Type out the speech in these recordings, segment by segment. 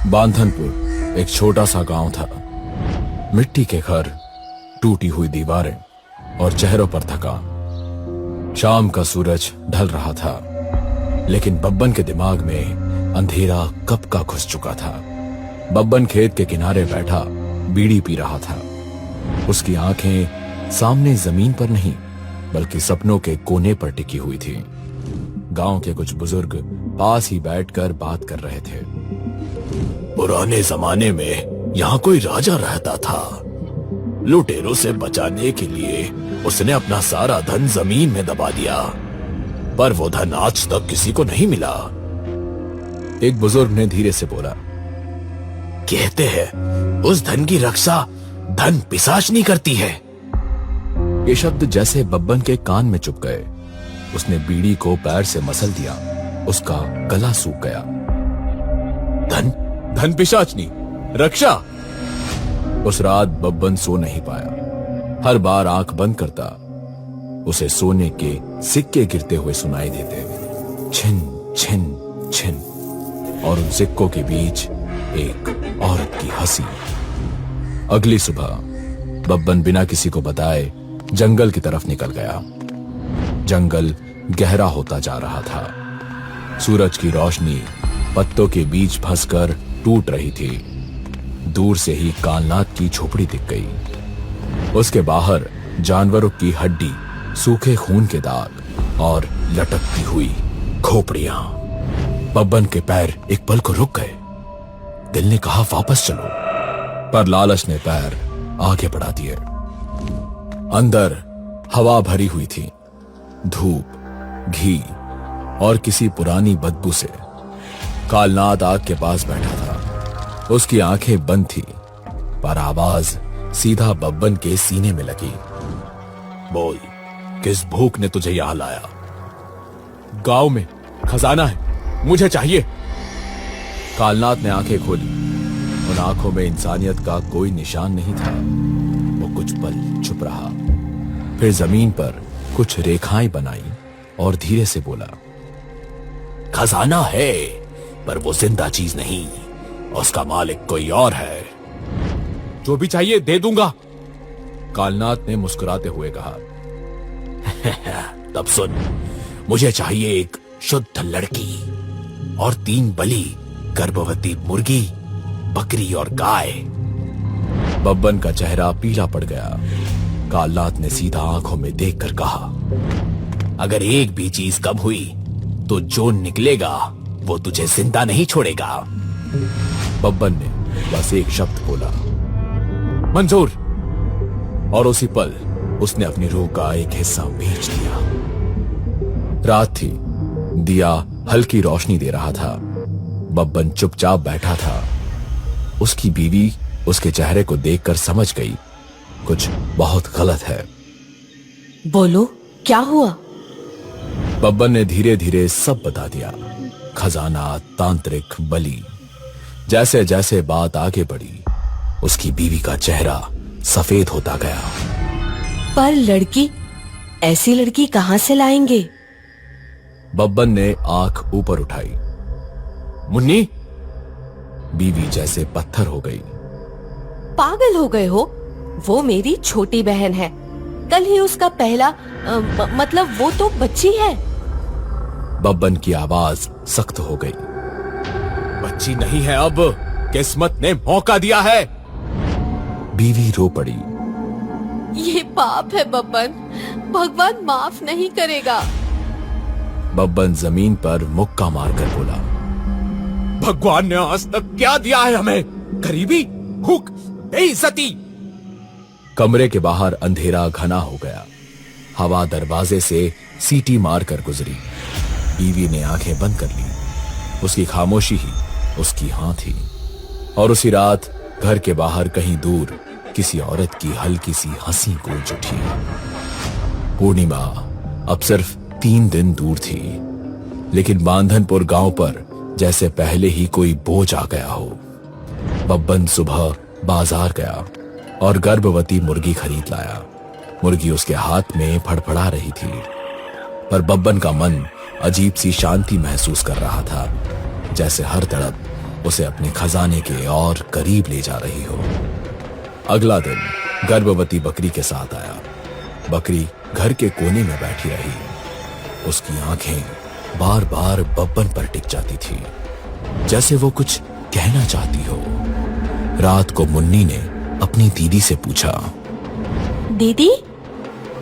बांधनपुर एक छोटा सा गांव था। मिट्टी के घर, टूटी हुई दीवारें और चेहरों पर थकान। शाम का सूरज ढल रहा था, लेकिन बब्बन के दिमाग में अंधेरा कब का घुस चुका था। बब्बन खेत के किनारे बैठा बीड़ी पी रहा था। उसकी आंखें सामने जमीन पर नहीं, बल्कि सपनों के कोने पर टिकी हुई थी। गांव के कुछ बुजुर्ग पास ही बैठकर बात कर रहे थे। पुराने जमाने में यहाँ कोई राजा रहता था। लुटेरों से बचाने के लिए उसने अपना सारा धन जमीन में दबा दिया, पर वो धन आज तक किसी को नहीं मिला। एक बुजुर्ग ने धीरे से बोला, कहते हैं उस धन की रक्षा धन पिशाचनी करती है। ये शब्द जैसे बब्बन के कान में चुभ गए। उसने बीड़ी को पैर से मसल दिया। उसका गला सूख गया। धन पिशाचनी, रक्षा। उस रात बब्बन सो नहीं पाया। हर बार आंख बंद करता, उसे सोने के सिक्के गिरते हुए सुनाई देते, छिन छिन छिन, और उन सिक्कों के बीच एक औरत की हंसी। अगली सुबह बब्बन बिना किसी को बताए जंगल की तरफ निकल गया। जंगल गहरा होता जा रहा था। सूरज की रोशनी पत्तों के बीच फंसकर टूट रही थी। दूर से ही कालनाथ की झोपड़ी दिख गई। उसके बाहर जानवरों की हड्डी, सूखे खून के दाग और लटकती हुई खोपड़ियां। बब्बन के पैर एक पल को रुक गए। दिल ने कहा वापस चलो, पर लालच ने पैर आगे बढ़ा दिए। अंदर हवा भरी हुई थी, धूप, घी और किसी पुरानी बदबू से। कालनाथ आग के पास बैठा था। उसकी आंखें बंद थी, पर आवाज सीधा बब्बन के सीने में लगी। बोल, किस भूख ने तुझे यहां लाया? गांव में खजाना है, मुझे चाहिए। कालनाथ ने आंखें खोली। उन आंखों में इंसानियत का कोई निशान नहीं था। वो कुछ पल चुप रहा, फिर जमीन पर कुछ रेखाएं बनाई और धीरे से बोला, खजाना है, पर वो जिंदा चीज नहीं। उसका मालिक कोई और है। जो भी चाहिए दे दूंगा, कालनाथ ने मुस्कुराते हुए कहा। तब सुन, मुझे चाहिए एक शुद्ध लड़की और 3 बली गर्भवती मुर्गी, बकरी और गाय। बब्बन का चेहरा पीला पड़ गया। कालनाथ ने सीधा आंखों में देखकर कहा, अगर एक भी चीज कम हुई तो जो निकलेगा वो तुझे जिंदा नहीं छोड़ेगा। बब्बन ने बस एक शब्द बोला, मंजूर। और उसी पल उसने अपनी रूह का एक हिस्सा बेच दिया। रात थी, दिया हल्की रोशनी दे रहा था। बब्बन चुपचाप बैठा था। उसकी बीवी उसके चेहरे को देखकर समझ गई, कुछ बहुत गलत है। बोलो, क्या हुआ? बब्बन ने धीरे धीरे सब बता दिया, खजाना, तांत्रिक, बलि। जैसे जैसे बात आगे बढ़ी, उसकी बीवी का चेहरा सफेद होता गया। पर लड़की, ऐसी लड़की कहां से लाएंगे? बब्बन ने आंख ऊपर उठाई। मुन्नी, बीवी जैसे पत्थर हो गई। पागल हो गए हो? वो मेरी छोटी बहन है। कल ही उसका पहला मतलब वो तो बच्ची है। बब्बन की आवाज सख्त हो गई। बच्ची नहीं है, अब किस्मत ने मौका दिया है। बीवी रो पड़ी। ये पाप है बब्बन, भगवान माफ नहीं करेगा। बब्बन जमीन पर मुक्का मारकर बोला, भगवान ने आज तक क्या दिया है हमें? गरीबी, भूख, बेइज्जती। कमरे के बाहर अंधेरा घना हो गया। हवा दरवाजे से सीटी मारकर गुजरी। बीवी ने आंखें बंद कर ली। उसकी खामोशी ही उसकी हां थी। और उसी रात घर के बाहर कहीं दूर किसी औरत की हल्की सी हंसी गूंज उठी। पूर्णिमा अब सिर्फ 3 दिन दूर थी, लेकिन बांधनपुर गांव पर जैसे पहले ही कोई बोझ आ गया हो। बब्बन सुबह बाजार गया और गर्भवती मुर्गी खरीद लाया। मुर्गी उसके हाथ में फड़फड़ा रही थी, पर बब्बन का मन अजीब सी शांति महसूस कर रहा था, जैसे हर तड़प उसे अपने खजाने के और करीब ले जा रही हो। अगला दिन गर्भवती बकरी के साथ आया। बकरी घर के कोने में बैठी रही। उसकी आंखें बार बार बब्बन पर टिक जाती थी, जैसे वो कुछ कहना चाहती हो। रात को मुन्नी ने अपनी दीदी से पूछा, दीदी,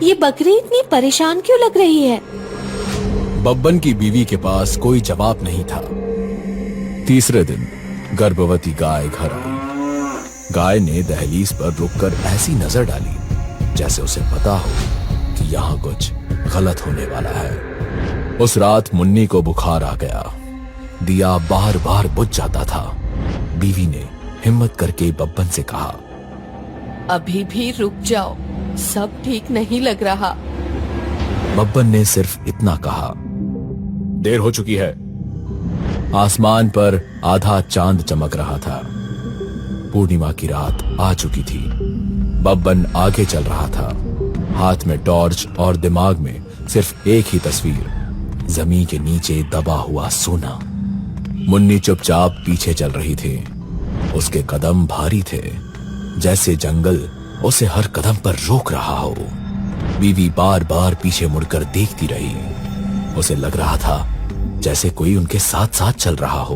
ये बकरी इतनी परेशान क्यों लग रही है? बब्बन की बीवी के पास कोई जवाब नहीं था। तीसरे दिन गर्भवती गाय घर आई। गाय ने दहलीज पर रुककर ऐसी नजर डाली जैसे उसे पता हो कि यहाँ कुछ गलत होने वाला है। उस रात मुन्नी को बुखार आ गया। दिया बार बार बुझ जाता था। बीवी ने हिम्मत करके बब्बन से कहा, अभी भी रुक जाओ, सब ठीक नहीं लग रहा। बब्बन ने सिर्फ इतना कहा, देर हो चुकी है। आसमान पर आधा चांद चमक रहा था। पूर्णिमा की रात आ चुकी थी। बब्बन आगे चल रहा था, हाथ में टॉर्च और दिमाग में सिर्फ एक ही तस्वीर, जमीन के नीचे दबा हुआ सोना। मुन्नी चुपचाप पीछे चल रही थी। उसके कदम भारी थे, जैसे जंगल उसे हर कदम पर रोक रहा हो। बीवी बार बार पीछे मुड़कर देखती रही। उसे लग रहा था जैसे कोई उनके साथ साथ चल रहा हो,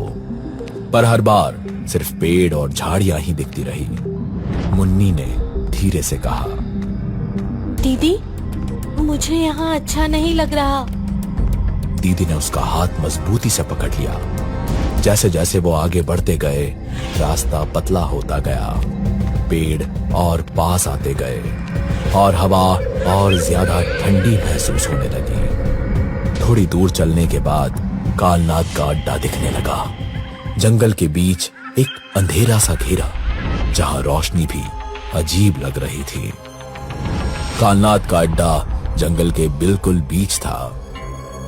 पर हर बार सिर्फ पेड़ और झाड़ियां ही दिखती रही। मुन्नी ने धीरे से कहा, दीदी, मुझे यहाँ अच्छा नहीं लग रहा। दीदी ने उसका हाथ मजबूती से पकड़ लिया। जैसे जैसे वो आगे बढ़ते गए, रास्ता पतला होता गया। पेड़ और पास आते गए और हवा और ज्यादा ठंडी महसूस होने लगी। थोड़ी दूर चलने के बाद कालनाथ का अड्डा दिखने लगा। जंगल के बीच एक अंधेरा सा घेरा, जहां रोशनी भी अजीब लग रही थी। कालनाथ का अड्डा जंगल के बिल्कुल बीच था।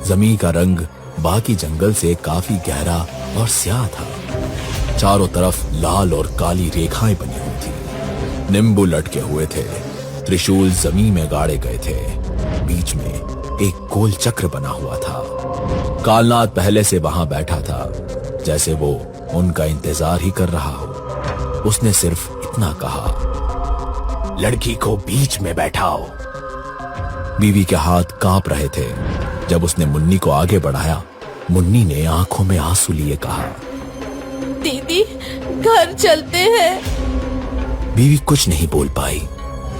जमीन का रंग बाकी जंगल से काफी गहरा और स्याह था। चारों तरफ लाल और काली रेखाएं बनी हुई थी। नींबू लटके हुए थे। त्रिशूल जमीन में गाड़े गए थे। बीच में एक गोल चक्र बना हुआ था। कालनाथ पहले से वहां बैठा था, जैसे वो उनका इंतजार ही कर रहा हो। उसने सिर्फ इतना कहा, लड़की को बीच में बैठाओ। बीवी के हाथ कांप रहे थे। जब उसने मुन्नी को आगे बढ़ाया, मुन्नी ने आंखों में आंसू लिए कहा, दीदी, घर चलते हैं। बीवी कुछ नहीं बोल पाई।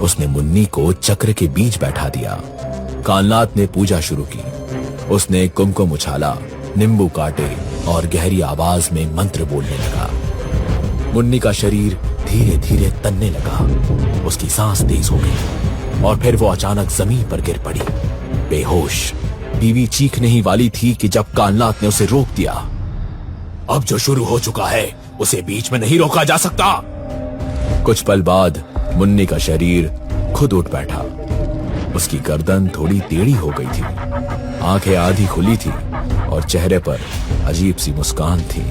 उसने मुन्नी को चक्र के बीच बैठा दिया। कालनाथ ने पूजा शुरू की। उसने कुमकुम उछाला, नींबू काटे और गहरी आवाज में मंत्र बोलने लगा। मुन्नी का शरीर धीरे धीरे तनने लगा। उसकी सांस तेज हो गई और फिर वो अचानक जमीन पर गिर पड़ी, बेहोश। बीवी चीखने ही वाली थी कि जब कालनाथ ने उसे रोक दिया। अब जो शुरू हो चुका है उसे बीच में नहीं रोका जा सकता। कुछ पल बाद मुन्नी का शरीर खुद उठ बैठा। उसकी गर्दन थोड़ी टेढ़ी हो गई थी, आंखें आधी खुली थी और चेहरे पर अजीब सी मुस्कान थी।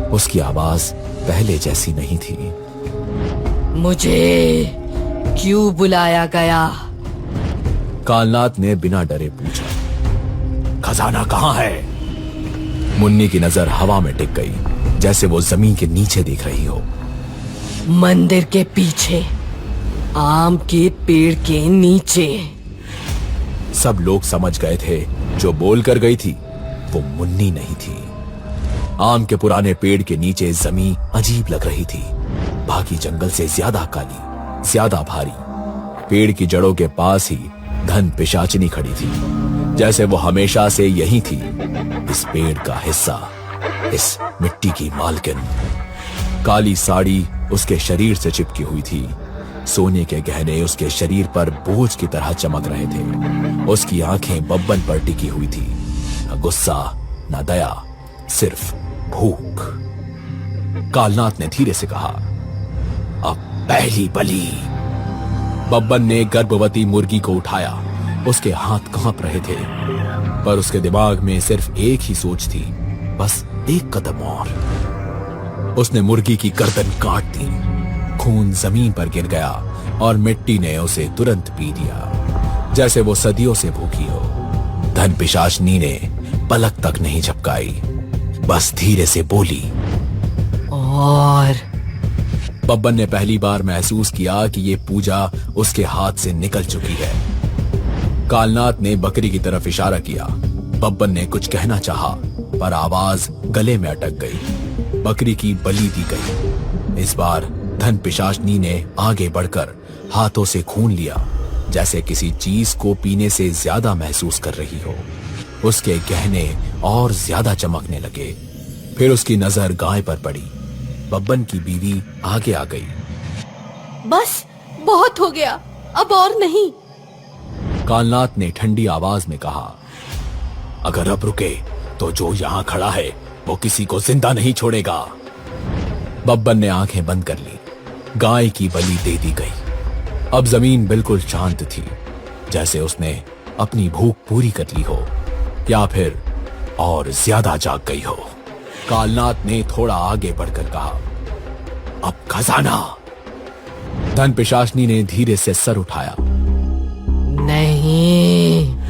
उसकी आवाज पहले जैसी नहीं थी। मुझे क्यों बुलाया गया? कालनाथ ने बिना डरे पूछा। खजाना कहाँ है? मुन्नी की नजर हवा में टिक गई, जैसे वो जमीन के नीचे देख रही हो। मंदिर के पीछे, आम के पेड़ के नीचे। सब लोग समझ गए थे जो बोल कर गई थी वो मुन्नी नहीं थी। आम के पुराने पेड़ के नीचे जमीन अजीब लग रही थी, बाकी जंगल से ज्यादा काली, ज्यादा भारी। पेड़ की जड़ों के पास ही धन पिशाचिनी खड़ी थी, जैसे वो हमेशा से यही थी, इस पेड़ का हिस्सा, इस मिट्टी की मालकिन। काली साड़ी उसके शरीर से चिपकी हुई थी। सोने के गहने उसके शरीर पर बोझ की तरह चमक रहे थे। उसकी आंखें बब्बन पर टिकी हुई थी। न गुस्सा, न दया, सिर्फ भूख। कालनाथ ने धीरे से कहा, अब पहली बलि। बब्बन ने गर्भवती मुर्गी को उठाया। उसके हाथ कांप रहे थे, पर उसके दिमाग में सिर्फ एक ही सोच थी, बस एक कदम और। उसने मुर्गी की गर्दन काट दी। खून जमीन पर गिर गया और मिट्टी ने उसे तुरंत पी लिया, जैसे वो सदियों से भूखी हो। धन पिशाचनी ने पलक तक नहीं झपकाई, बस धीरे से बोली, और बब्बन ने पहली बार महसूस किया कि ये पूजा उसके हाथ से निकल चुकी है। कालनाथ ने बकरी की तरफ इशारा किया। बब्बन ने कुछ कहना चाहा, पर आवाज गले में अटक गई। बकरी की बलि दी गई। इस बार धन पिशाचनी ने आगे बढ़कर हाथों से खून लिया, जैसे किसी चीज को पीने से ज्यादा महसूस कर रही हो। उसके गहने और ज्यादा चमकने लगे। फिर उसकी नजर गाय पर पड़ी। बब्बन की बीवी आगे आ गई। बस बहुत हो गया, अब और नहीं। कालनाथ ने ठंडी आवाज में कहा, अगर अब रुके तो जो यहाँ खड़ा है वो किसी को जिंदा नहीं छोड़ेगा। बब्बन ने आंखें बंद कर ली। गाय की बलि दे दी गई। अब जमीन बिल्कुल शांत थी, जैसे उसने अपनी भूख पूरी कर ली हो या फिर और ज्यादा जाग गई हो। कालनाथ ने थोड़ा आगे बढ़कर कहा, अब खजाना। धन पिशाचनी ने धीरे से सर उठाया। नहीं।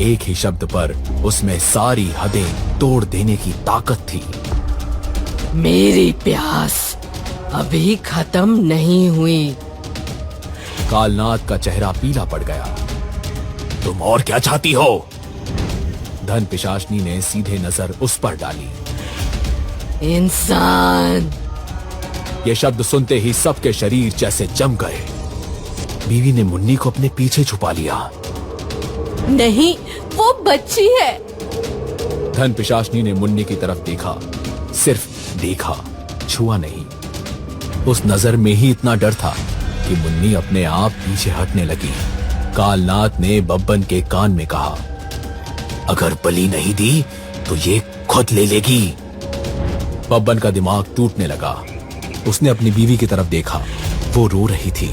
एक ही शब्द पर उसमें सारी हदें तोड़ देने की ताकत थी। मेरी प्यास अभी खत्म नहीं हुई। कालनाथ का चेहरा पीला पड़ गया। तुम और क्या चाहती हो? धन पिशाचनी ने सीधे नजर उस पर डाली। इंसान। ये शब्द सुनते ही सबके शरीर जैसे जम गए। बीवी ने मुन्नी को अपने पीछे छुपा लिया। नहीं, वो बच्ची है। धन पिशाचनी ने मुन्नी की तरफ देखा, सिर्फ देखा, छुआ नहीं। उस नजर में ही इतना डर था कि मुन्नी अपने आप पीछे हटने लगी। कालनाथ ने बब्बन के कान में कहा, अगर बलि नहीं दी तो ये खुद ले लेगी। बब्बन का दिमाग टूटने लगा। उसने अपनी बीवी की तरफ देखा। वो रो रही थी,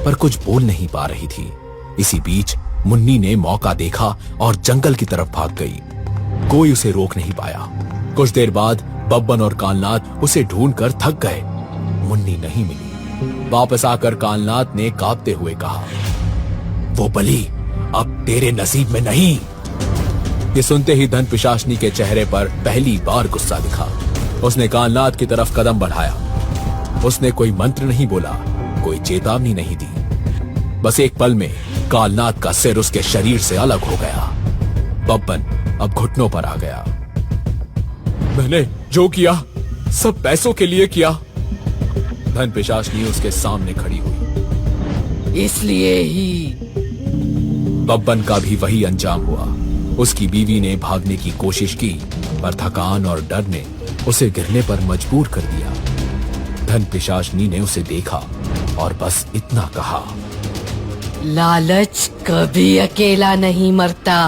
पर कुछ बोल नहीं पा रही थी। इसी बीच मुन्नी ने मौका देखा और जंगल की तरफ भाग गई। कोई उसे रोक नहीं पाया। कुछ देर बाद बब्बन और कालनाथ उसे ढूंढकर थक गए। मुन्नी नहीं मिली। वापस आकर कालनाथ ने कांपते हुए कहा, वो बलि अब तेरे नसीब में नहीं। ये सुनते ही धन पिशाचनी के चेहरे पर पहली बार गुस्सा दिखा। उसने कालनाथ की तरफ कदम बढ़ाया। उसने कोई मंत्र नहीं बोला, कोई चेतावनी नहीं दी। बस एक पल में कालनाथ का सिर उसके शरीर से अलग हो गया। बब्बन अब घुटनों पर आ गया। मैंने जो किया सब पैसों के लिए किया। धन पिशाचनी उसके सामने खड़ी हुई। इसलिए ही बब्बन का भी वही अंजाम हुआ। उसकी बीवी ने भागने की कोशिश की, पर थकान और डर ने उसे गिरने पर मजबूर कर दिया। धन पिशाचनी ने उसे देखा और बस इतना कहा, लालच कभी अकेला नहीं मरता।